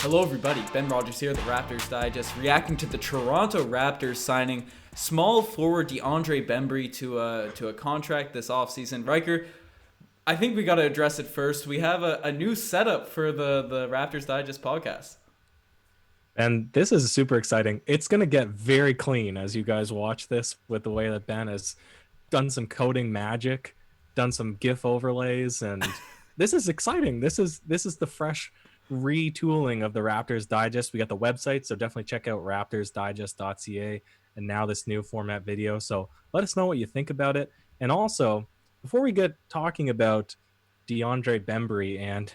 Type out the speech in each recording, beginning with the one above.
Hello everybody, Ben Rogers here, the Raptors Digest, reacting to the Toronto Raptors signing small forward DeAndre Bembry to a contract this offseason. Riker, I think we got to address it first. We have a new setup for the Raptors Digest podcast. And this is super exciting. It's going to get very clean as you guys watch this with the way that Ben has done some coding magic, done some GIF overlays, and this is exciting. This is the fresh retooling of the Raptors Digest. We got the website, so definitely check out raptorsdigest.ca and now this new format video. So let us know what you think about it. And also, before we get talking about DeAndre Bembry and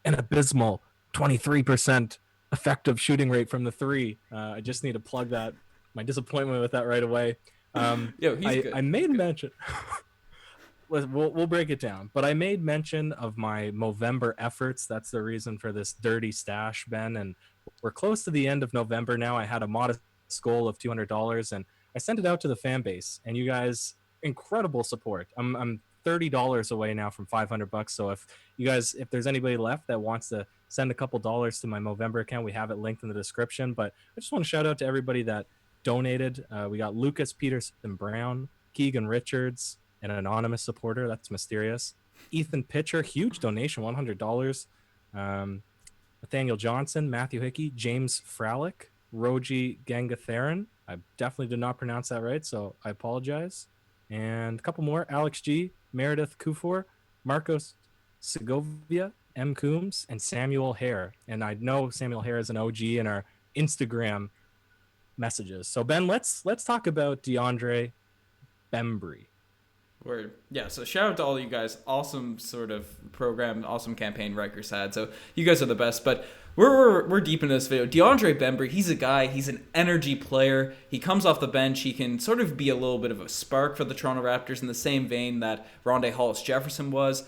an abysmal 23% effective shooting rate from the three, I just need to plug that, my disappointment with that right away. Yo, he's good. I made mention. We'll break it down, but I made mention of my Movember efforts. That's the reason for this dirty stash, Ben, and we're close to the end of November now. I had a modest goal of $200, and I sent it out to the fan base, and you guys, incredible support. I'm $30 away now from $500. So if there's anybody left that wants to send a couple dollars to my Movember account, we have it linked in the description. But I just want to shout out to everybody that donated. We got Lucas Peterson Brown, Keegan Richards, an anonymous supporter. That's mysterious. Ethan Pitcher, huge donation, $100. Nathaniel Johnson, Matthew Hickey, James Fralick, Roji Gangatharan. I definitely did not pronounce that right, so I apologize. And a couple more: Alex G, Meredith Kufor, Marcos Segovia, M. Coombs, and Samuel Hare. And I know Samuel Hare is an OG in our Instagram messages. So Ben, let's talk about DeAndre Bembry. Word. Yeah, so shout out to all you guys. Awesome sort of program, awesome campaign RYKER'S had. So you guys are the best. But we're deep into this video. DeAndre Bembry, he's a guy, he's an energy player. He comes off the bench. He can sort of be a little bit of a spark for the Toronto Raptors in the same vein that Rondae Hollis-Jefferson was.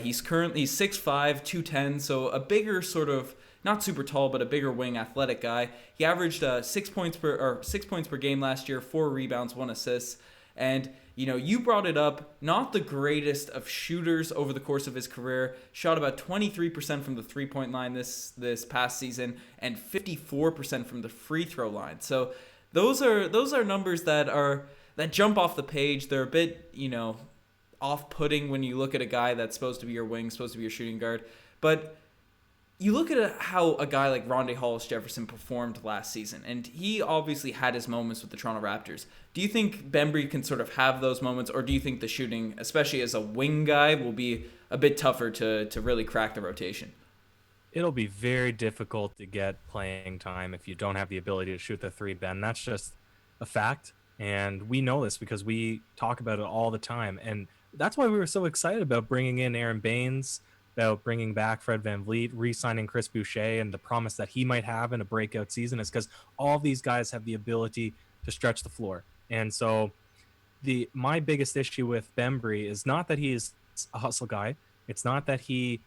He's currently 6'5", 210, so a bigger sort of, not super tall, but a bigger wing athletic guy. He averaged 6 points per game last year, 4 rebounds, 1 assist. And, you know, you brought it up, not the greatest of shooters over the course of his career. Shot about 23% from the three-point line this past season and 54% from the free throw line. So those are numbers that jump off the page. They're a bit, you know, off-putting when you look at a guy that's supposed to be your wing, supposed to be your shooting guard. But you look at how a guy like Rondae Hollis-Jefferson performed last season, and he obviously had his moments with the Toronto Raptors. Do you think Bembry can sort of have those moments, or do you think the shooting, especially as a wing guy, will be a bit tougher to really crack the rotation? It'll be very difficult to get playing time if you don't have the ability to shoot the three, Ben. That's just a fact, and we know this because we talk about it all the time, and that's why we were so excited about bringing in Aaron Baines, about bringing back Fred VanVleet, re-signing Chris Boucher, and the promise that he might have in a breakout season is because all these guys have the ability to stretch the floor. And so my biggest issue with Bembry is not that he is a hustle guy. It's not that he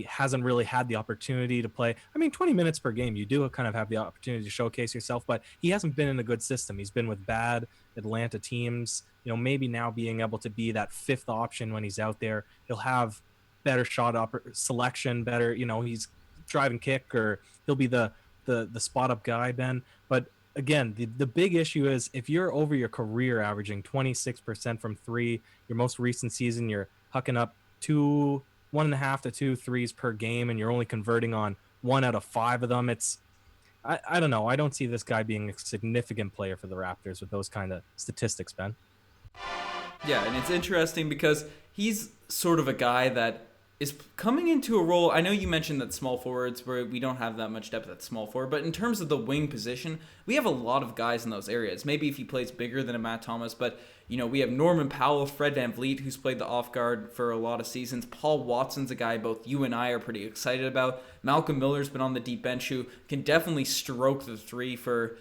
hasn't really had the opportunity to play. I mean, 20 minutes per game, you do kind of have the opportunity to showcase yourself, but he hasn't been in a good system. He's been with bad Atlanta teams. You know, maybe now being able to be that fifth option when he's out there, he'll have better shot selection, better, you know, he's drive and kick, or he'll be the spot up guy, Ben. But again, the big issue is if you're over your career averaging 26% from three, your most recent season, you're hucking up 1.5 to 2 threes per game, and you're only converting on 1 out of 5 of them. I don't know. I don't see this guy being a significant player for the Raptors with those kind of statistics, Ben. Yeah, and it's interesting because he's sort of a guy that is coming into a role. I know you mentioned that small forwards, where we don't have that much depth at small forward, but in terms of the wing position, we have a lot of guys in those areas. Maybe if he plays bigger than a Matt Thomas, but you know, we have Norman Powell, Fred VanVleet, who's played the off guard for a lot of seasons. Paul Watson's a guy both you and I are pretty excited about. Malcolm Miller's been on the deep bench, who can definitely stroke the three for.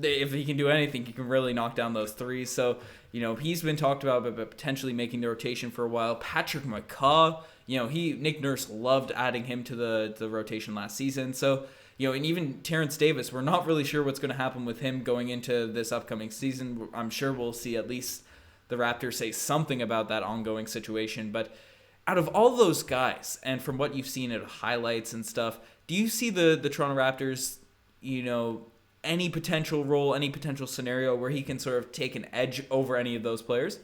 If he can do anything, he can really knock down those threes. So, you know, he's been talked about potentially making the rotation for a while. Patrick McCaw, you know, Nick Nurse loved adding him to the rotation last season. So, you know, and even Terrence Davis, we're not really sure what's going to happen with him going into this upcoming season. I'm sure we'll see at least the Raptors say something about that ongoing situation. But out of all those guys, and from what you've seen at highlights and stuff, Do you see the Toronto Raptors, any potential role, any potential scenario where he can sort of take an edge over any of those players?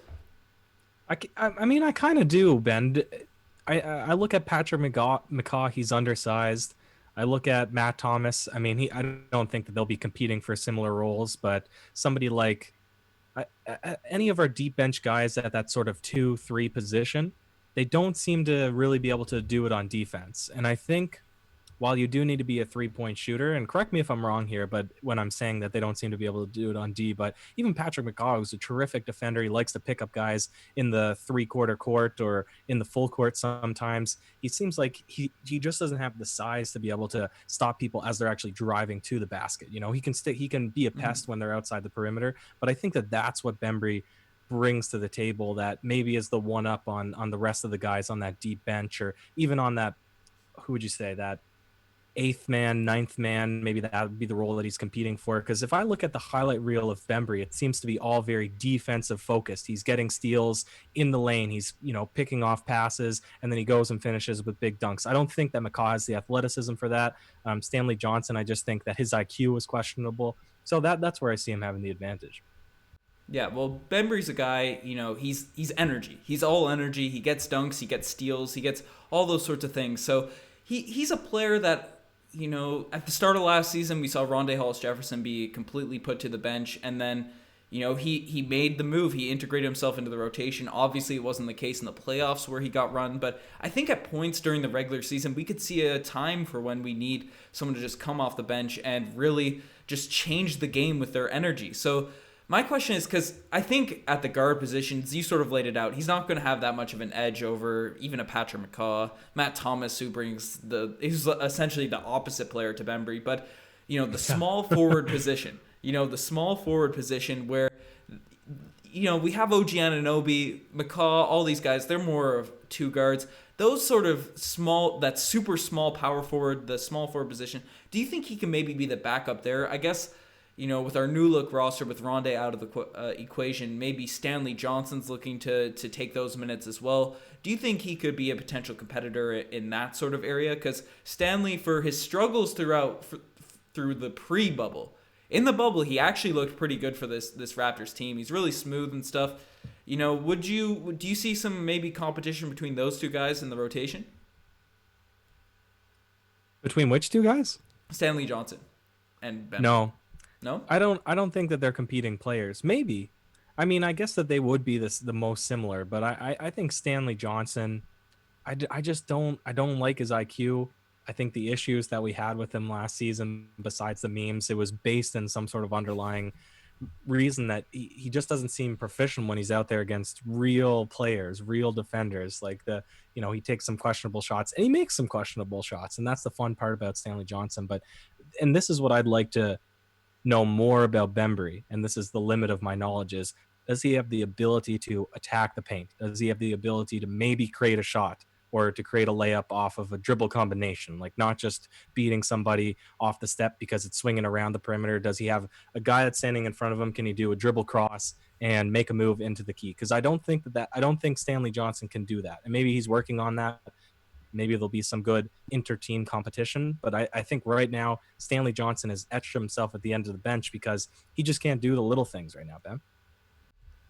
I mean, I kind of do, Ben. I look at Patrick McCaw, he's undersized. I look at Matt Thomas. I mean, I don't think that they'll be competing for similar roles, but somebody like any of our deep bench guys at that sort of 2-3 position, they don't seem to really be able to do it on defense. And I think while you do need to be a 3-point shooter, and correct me if I'm wrong here, but when I'm saying that they don't seem to be able to do it on D, but even Patrick McCaw is a terrific defender. He likes to pick up guys in the 3-quarter court or in the full court sometimes. He seems like he just doesn't have the size to be able to stop people as they're actually driving to the basket. He can be a pest when they're outside the perimeter, but I think that that's what Bembry brings to the table that maybe is the one up on the rest of the guys on that deep bench, or even on that, who would you say, that 8th man, 9th man, maybe that would be the role that he's competing for. Because if I look at the highlight reel of Bembry, it seems to be all very defensive focused. He's getting steals in the lane. He's, picking off passes, and then he goes and finishes with big dunks. I don't think that McCaw has the athleticism for that. Stanley Johnson, I just think that his IQ is questionable. So that's where I see him having the advantage. Yeah, well, Bembry's a guy, he's energy. He's all energy. He gets dunks, he gets steals, he gets all those sorts of things. So he's a player that, at the start of last season, we saw Rondae Hollis-Jefferson be completely put to the bench, and then, he made the move. He integrated himself into the rotation. Obviously, it wasn't the case in the playoffs where he got run, but I think at points during the regular season, we could see a time for when we need someone to just come off the bench and really just change the game with their energy. So my question is, because I think at the guard positions, you sort of laid it out, he's not going to have that much of an edge over even a Patrick McCaw, Matt Thomas, he's essentially the opposite player to Bembry, but, the small forward position, where, we have OG Anunoby, McCaw, all these guys, they're more of two guards. Those sort of that super small power forward, the small forward position, do you think he can maybe be the backup there? I guess, with our new look roster, with Rondae out of the equation, maybe Stanley Johnson's looking to take those minutes as well. Do you think he could be a potential competitor in that sort of area? Because Stanley, for his struggles through the pre-bubble, in the bubble, he actually looked pretty good for this Raptors team. He's really smooth and stuff. Do you see some maybe competition between those two guys in the rotation? Between which two guys? Stanley Johnson and Ben. No, I don't think that they're competing players. Maybe, I mean, I guess that they would be the most similar, but I think Stanley Johnson, I don't like his IQ. I think the issues that we had with him last season, besides the memes, it was based in some sort of underlying reason that he just doesn't seem proficient when he's out there against real players, real defenders. Like he takes some questionable shots and he makes some questionable shots, and that's the fun part about Stanley Johnson. And this is what I'd like to know more about Bembry, and this is the limit of my knowledge, is does he have the ability to attack the paint? Does he have the ability to maybe create a shot or to create a layup off of a dribble combination, like not just beating somebody off the step because it's swinging around the perimeter? Does he have a guy that's standing in front of him? Can he do a dribble cross and make a move into the key? Because I don't think Stanley Johnson can do that, and maybe he's working on that. Maybe there'll be some good inter-team competition, but I think right now Stanley Johnson has etched himself at the end of the bench because he just can't do the little things right now, Ben.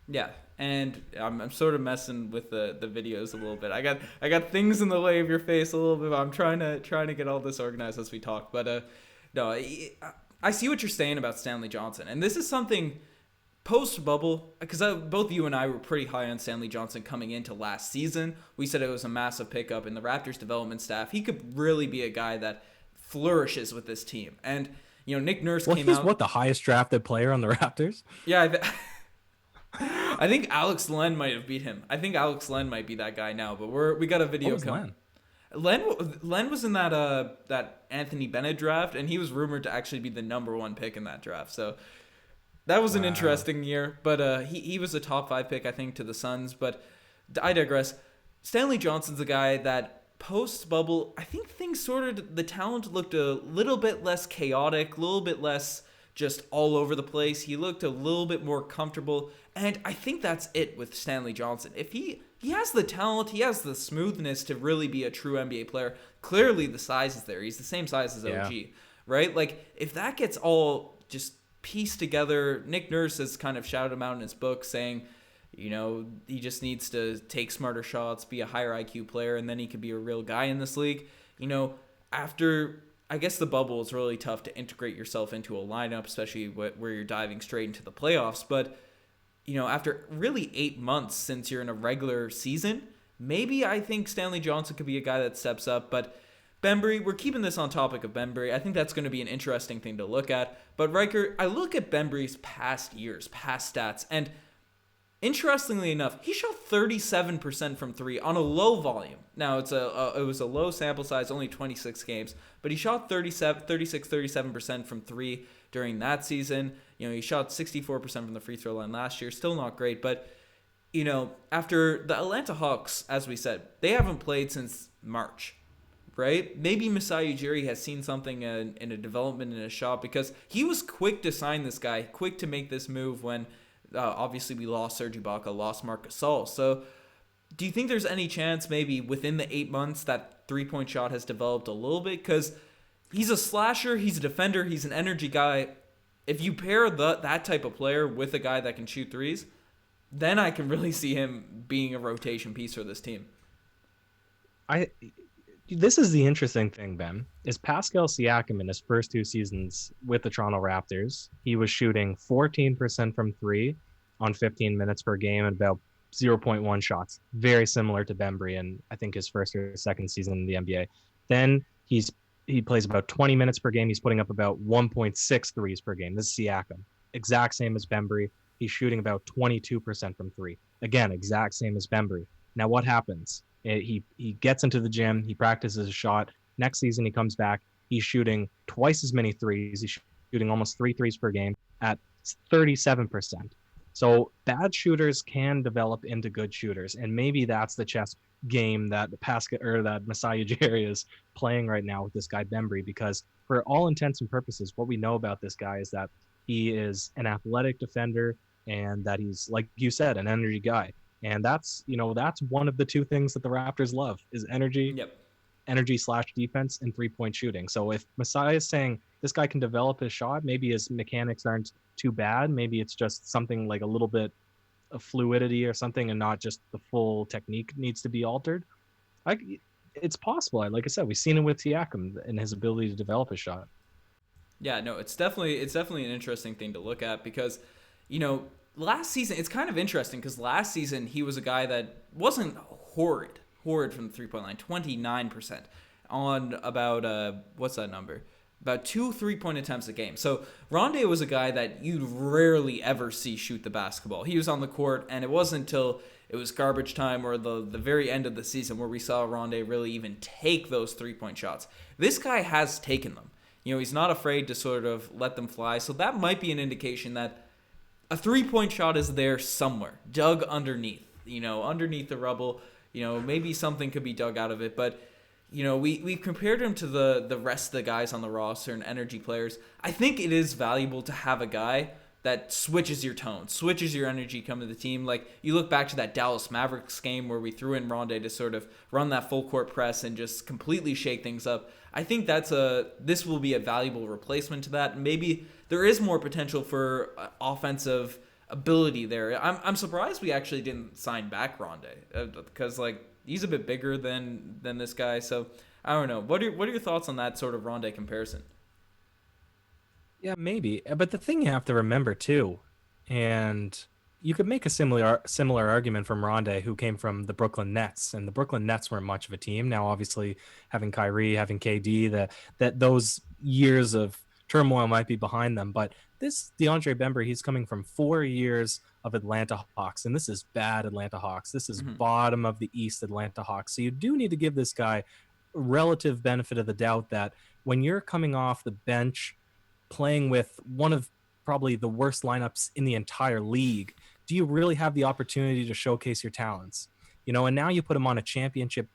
Yeah, and I'm sort of messing with the videos a little bit. I got things in the way of your face a little bit. I'm trying to get all this organized as we talk, but no, I see what you're saying about Stanley Johnson, and this is something post-bubble, because both you and I were pretty high on Stanley Johnson coming into last season. We said it was a massive pickup in the Raptors development staff. He could really be a guy that flourishes with this team. And, Nick Nurse came out. He's the highest drafted player on the Raptors? Yeah, I think Alex Len might have beat him. I think Alex Len might be that guy now, but we got a video coming. Len was in that Anthony Bennett draft, and he was rumored to actually be the number 1 pick in that draft. So that was an interesting year, but he was a top 5 pick, I think, to the Suns. But I digress. Stanley Johnson's a guy that post-bubble, I think the talent looked a little bit less chaotic, a little bit less just all over the place. He looked a little bit more comfortable, and I think that's it with Stanley Johnson. If he he has the talent, he has the smoothness to really be a true NBA player. Clearly the size is there. He's the same size as OG, right? Like, if that gets all just pieced together, Nick Nurse has kind of shouted him out in his book saying, he just needs to take smarter shots, be a higher IQ player, and then he could be a real guy in this league. After, I guess the bubble is really tough to integrate yourself into a lineup, especially where you're diving straight into the playoffs. But, after really 8 months since you're in a regular season, maybe I think Stanley Johnson could be a guy that steps up. But Bembry, we're keeping this on topic of Bembry. I think that's going to be an interesting thing to look at. But Ryker, I look at Bembry's past years, past stats, and interestingly enough, he shot 37% from three on a low volume. Now, it was a low sample size, only 26 games, but he shot 37% from three during that season. He shot 64% from the free throw line last year. Still not great, but, after the Atlanta Hawks, as we said, they haven't played since March, right? Maybe Masai Ujiri has seen something in a development in a shot, because he was quick to sign this guy, quick to make this move when obviously we lost Serge Ibaka, lost Marc Gasol. So do you think there's any chance maybe within the 8 months that three-point shot has developed a little bit? Because he's a slasher, he's a defender, he's an energy guy. If you pair that type of player with a guy that can shoot threes, then I can really see him being a rotation piece for this team. This is the interesting thing, Ben, is Pascal Siakam in his first 2 seasons with the Toronto Raptors, he was shooting 14% from three on 15 minutes per game and about 0.1 shots. Very similar to Bembry in, I think, his first or second season in the NBA. Then he plays about 20 minutes per game. He's putting up about 1.6 threes per game. This is Siakam. Exact same as Bembry. He's shooting about 22% from three. Again, exact same as Bembry. Now what happens? He gets into the gym, he practices a shot. Next season, he comes back, he's shooting twice as many threes. He's shooting almost 3 threes per game at 37%. So bad shooters can develop into good shooters, and maybe that's the chess game that that Masai Ujiri is playing right now with this guy Bembry, because for all intents and purposes, what we know about this guy is that he is an athletic defender and that he's, like you said, an energy guy. And that's one of the 2 things that the Raptors love is energy, energy/defense, and 3-point shooting. So if Masai is saying this guy can develop his shot, maybe his mechanics aren't too bad. Maybe it's just something like a little bit of fluidity or something, and not just the full technique needs to be altered. It's possible. Like I said, we've seen it with Siakam and his ability to develop his shot. Yeah, no, it's definitely an interesting thing to look at, because, last season, it's kind of interesting because last season he was a guy that wasn't horrid from the 3-point line, 29% on about, what's that number? About 2 3-point attempts a game. So Rondé was a guy that you'd rarely ever see shoot the basketball. He was on the court, and it wasn't until it was garbage time or the very end of the season where we saw Rondé really even take those 3-point shots. This guy has taken them. He's not afraid to sort of let them fly. So that might be an indication that a 3-point shot is there somewhere, dug underneath, underneath the rubble. Maybe something could be dug out of it. But, we compared him to the rest of the guys on the roster and energy players. I think it is valuable to have a guy that switches your tone, switches your energy coming to the team. Like, you look back to that Dallas Mavericks game where we threw in Rondé to sort of run that full court press and just completely shake things up. I think this will be a valuable replacement to that. Maybe there is more potential for offensive ability there. I'm surprised we actually didn't sign back Rondé, because he's a bit bigger than this guy. So I don't know. What are your thoughts on that sort of Rondé comparison? Yeah, maybe. But the thing you have to remember too, and you could make a similar argument from Rondé, who came from the Brooklyn Nets, and the Brooklyn Nets weren't much of a team. Now, obviously, having Kyrie, having KD, that those years of turmoil might be behind them. But this DeAndre Bembry, he's coming from 4 years of Atlanta Hawks, and this is bad Atlanta Hawks. This is bottom of the East Atlanta Hawks. So you do need to give this guy relative benefit of the doubt that when you're coming off the bench, playing with one of probably the worst lineups in the entire league, do you really have the opportunity to showcase your talents? And now you put him on a championship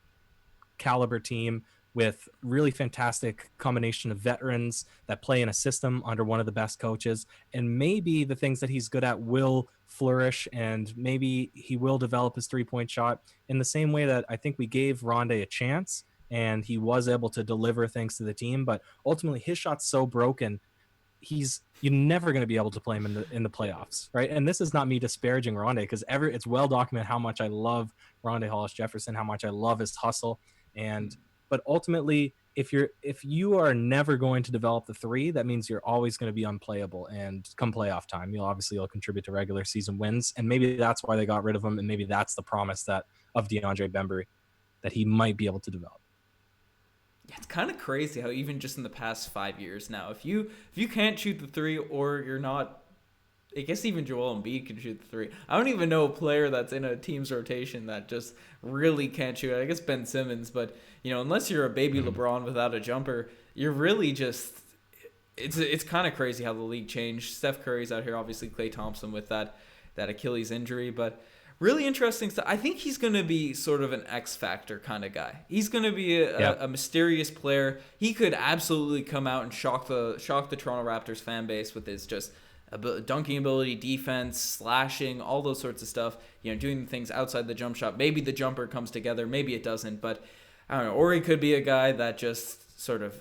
caliber team with really fantastic combination of veterans that play in a system under one of the best coaches, and maybe the things that he's good at will flourish, and maybe he will develop his 3-point shot in the same way that I think we gave Rondé a chance and he was able to deliver things to the team. But ultimately, his shot's so broken, you're never going to be able to play him in the playoffs, right? And this is not me disparaging Rondé, because it's well documented how much I love Rondé Hollis Jefferson, how much I love his hustle, but ultimately, if you are never going to develop the three, that means you're always going to be unplayable. And come playoff time, you'll contribute to regular season wins, and maybe that's why they got rid of him, and maybe that's the promise of DeAndre Bembry, that he might be able to develop. Yeah, it's kind of crazy how even just in the past 5 years now, if you can't shoot the three, or you're not, I guess even Joel Embiid can shoot the three. I don't even know a player that's in a team's rotation that just really can't shoot. I guess Ben Simmons, but unless you're a baby LeBron without a jumper, you're really just. It's kind of crazy how the league changed. Steph Curry's out here, obviously Klay Thompson with that Achilles injury, but. Really interesting stuff. I think he's going to be sort of an X Factor kind of guy. He's going to be a mysterious player. He could absolutely come out and shock the Toronto Raptors fan base with his just dunking ability, defense, slashing, all those sorts of stuff. Doing things outside the jump shot. Maybe the jumper comes together. Maybe it doesn't. But I don't know. Or he could be a guy that just sort of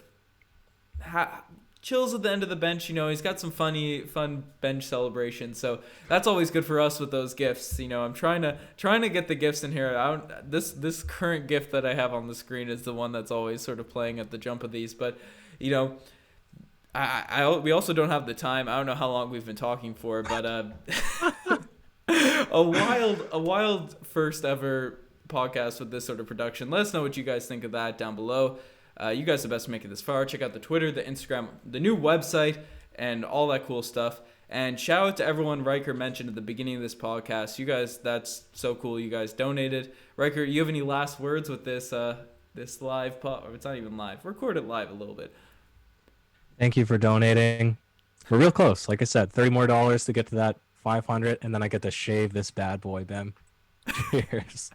chills at the end of the bench. He's got some fun bench celebrations, so that's always good for us with those gifts. I'm trying to get the gifts in here. This current gift that I have on the screen is the one that's always sort of playing at the jump of these, but we also don't have the time. I don't know how long we've been talking for, but a wild first ever podcast with this sort of production. Let us know what you guys think of that down below. You guys are the best to make it this far. Check out the Twitter, the Instagram, the new website, and all that cool stuff. And shout out to everyone Ryker mentioned at the beginning of this podcast. You guys, that's so cool. You guys donated. Ryker, you have any last words with this live pod? Or it's not even live. Record it live a little bit. Thank you for donating. We're real close. Like I said, $30 more to get to that 500, and then I get to shave this bad boy, Bem. Cheers.